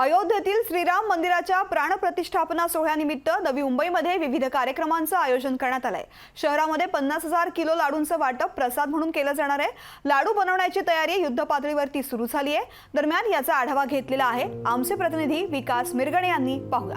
अयोध्येतील श्रीराम मंदिराच्या प्राणप्रतिष्ठापना सोहळ्यानिमित्त नवी मुंबईमध्ये विविध कार्यक्रमांचं आयोजन करण्यात आलंय। शहरामध्ये 50,000 किलो लाडूंचं वाटप प्रसाद म्हणून केलं जाणार आहे। लाडू बनवण्याची तयारी युद्धपातळीवरती सुरू झाली आहे। दरम्यान याचा आढावा घेतलेला आहे आमचे प्रतिनिधी विकास मिरगणे यांनी। पाहूया।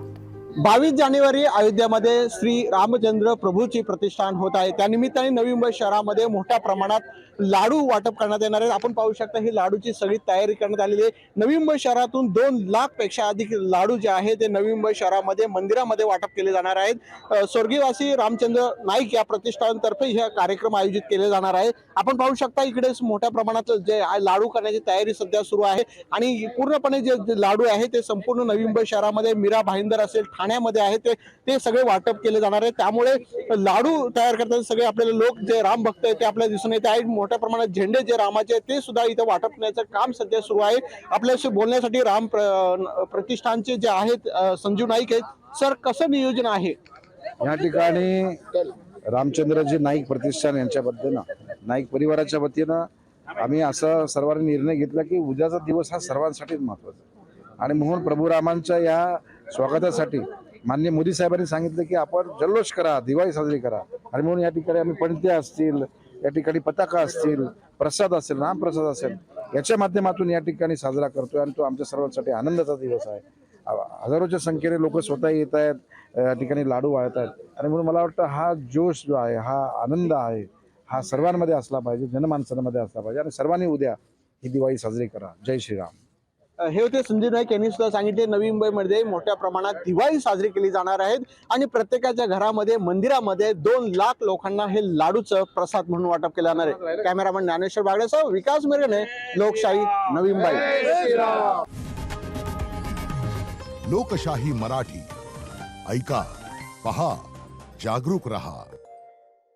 22 जानेवारी अयोध्यामध्ये श्री रामचंद्र प्रभूची प्रतिष्ठान होत आहे। त्यानिमित्ताने नवी मुंबई शहरामध्ये मोठ्या प्रमाणात लाडू वाटप करण्यात येणार आहे। आपण पाहू शकता ही लाडूची सगळी तयारी करण्यात आलेली आहे। नवी मुंबई शहरातून 2 लाख पेक्षा अधिक लाडू जे आहेत ते नवी मुंबई शहरामध्ये मंदिरामध्ये वाटप केले जाणार आहेत। स्वर्गीयवासी रामचंद्र नाईक या प्रतिष्ठानतर्फे हे कार्यक्रम आयोजित केले जाणार आहे। आपण पाहू शकता इकडे मोठ्या प्रमाणात जे लाडू करण्याची तयारी सध्या सुरू आहे आणि पूर्णपणे जे लाडू आहे ते संपूर्ण नवी मुंबई शहरामध्ये मीरा भाईंदर असेल ठाण्यामध्ये आहे ते सगळे वाटप केले जाणार आहे। त्यामुळे लाडू तयार करताना सगळे आपल्याला लोक जे राम भक्त आहेत ते आपल्याला दिसून येत आहेत। मोठ्या प्रमाणात झेंडे जे रामाचे ते सुद्धा इथे वाटप करण्याचं काम सध्या सुरू आहे। आपल्याशी बोलण्यासाठी राम प्रतिष्ठानचे जे आहेत संजीव नाईक आहेत। सर, कसं नियोजन आहे या ठिकाणी? रामचंद्रजी नाईक प्रतिष्ठान यांच्याबद्दल नाईक परिवाराच्या वतीनं आम्ही असं सर्वांनी निर्णय घेतला की उद्याचा दिवस हा सर्वांसाठीच महत्त्वाचा आणि म्हणून प्रभू रामांच्या या स्वागतासाठी माननीय मोदी साहेबांनी सांगितलं की आपण जल्लोष करा, दिवाळी साजरी करा आणि म्हणून या ठिकाणी आम्ही पणत्या असतील, या ठिकाणी पताका असतील, प्रसाद असेल, रामप्रसाद असेल याच्या माध्यमातून या ठिकाणी साजरा करतोय आणि तो आमच्या सर्वांसाठी आनंदाचा दिवस आहे। हजारोच्या संख्येने लोक स्वतः येत आहेत, या ठिकाणी लाडू वाळत आहेत आणि म्हणून मला वाटतं हा जोश जो आहे, हा आनंद आहे, हा सर्वांमध्ये असला पाहिजे, जनमानसांमध्ये असला पाहिजे आणि सर्वांनी उद्या ही दिवाळी साजरी करा। जय श्रीराम। हे होते संजय नाईक यांनी सुद्धा सांगितले नवी मुंबईमध्ये मोठ्या प्रमाणात दिवाळी साजरी केली जाणार आहे आणि प्रत्येकाच्या घरामध्ये मंदिरामध्ये 2 लाख लोकांना हे लाडूचं प्रसाद म्हणून वाटप केलं जाणार आहे। कॅमेरामन ज्ञानेश्वर बागडेसह विकास मिरगणे, लोकशाही, नवी मुंबई। लोकशाही मराठी ऐका, पहा, जागरूक रहा।